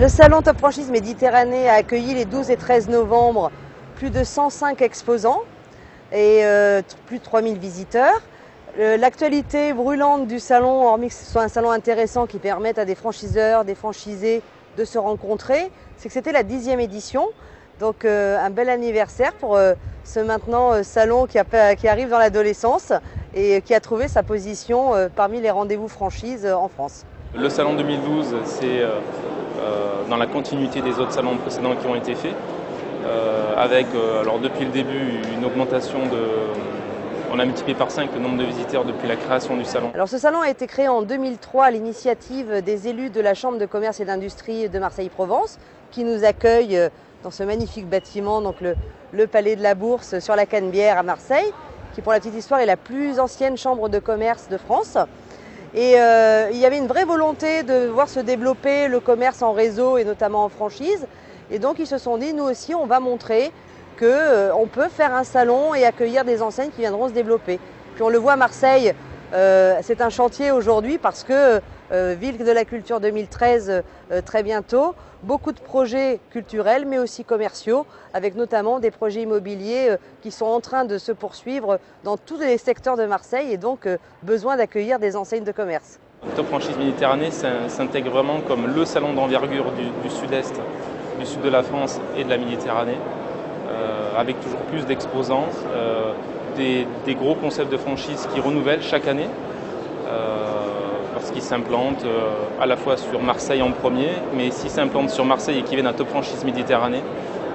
Le salon Top Franchise Méditerranée a accueilli les 12 et 13 novembre plus de 105 exposants et plus de 3000 visiteurs. L'actualité brûlante du salon, hormis que ce soit un salon intéressant qui permette à des franchiseurs, des franchisés de se rencontrer, c'est que c'était la 10e édition. Donc un bel anniversaire pour ce maintenant salon qui arrive dans l'adolescence et qui a trouvé sa position parmi les rendez-vous franchises en France. Le salon 2012, c'est dans la continuité des autres salons précédents qui ont été faits, avec alors depuis le début une augmentation on a multiplié par 5 le nombre de visiteurs depuis la création du salon. Alors ce salon a été créé en 2003 à l'initiative des élus de la Chambre de commerce et d'industrie de Marseille-Provence qui nous accueillent dans ce magnifique bâtiment, donc le Palais de la Bourse sur la Canebière à Marseille, qui pour la petite histoire est la plus ancienne chambre de commerce de France. Et il y avait une vraie volonté de voir se développer le commerce en réseau et notamment en franchise. Et donc ils se sont dit, nous aussi on va montrer qu'on peut faire un salon et accueillir des enseignes qui viendront se développer. Puis on le voit à Marseille, c'est un chantier aujourd'hui parce que Ville de la Culture 2013 très bientôt, beaucoup de projets culturels mais aussi commerciaux avec notamment des projets immobiliers qui sont en train de se poursuivre dans tous les secteurs de Marseille et donc besoin d'accueillir des enseignes de commerce. Top Franchise Méditerranée s'intègre vraiment comme le salon d'envergure du sud-est, du sud de la France et de la Méditerranée, avec toujours plus d'exposants, des gros concepts de franchise qui renouvellent chaque année. Parce qu'ils s'implantent à la fois sur Marseille en premier, mais s'ils s'implantent sur Marseille et qu'ils viennent à Top Franchise Méditerranée,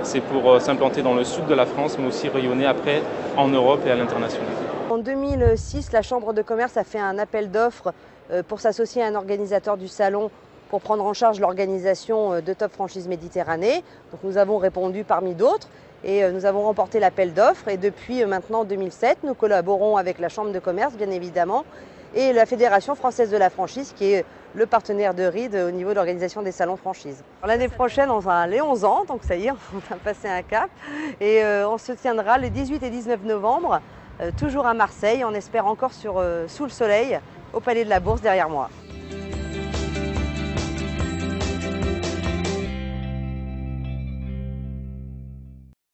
c'est pour s'implanter dans le sud de la France, mais aussi rayonner après en Europe et à l'international. En 2006, la Chambre de commerce a fait un appel d'offres pour s'associer à un organisateur du salon pour prendre en charge l'organisation de Top Franchise Méditerranée. Donc nous avons répondu parmi d'autres et nous avons remporté l'appel d'offres. Et depuis maintenant 2007, nous collaborons avec la Chambre de commerce, bien évidemment, et la Fédération française de la franchise, qui est le partenaire de RID au niveau de l'organisation des salons franchise. L'année prochaine, on va les 11 ans, donc ça y est, on a passé un cap. Et on se tiendra les 18 et 19 novembre, toujours à Marseille, on espère encore sous le soleil, au Palais de la Bourse derrière moi.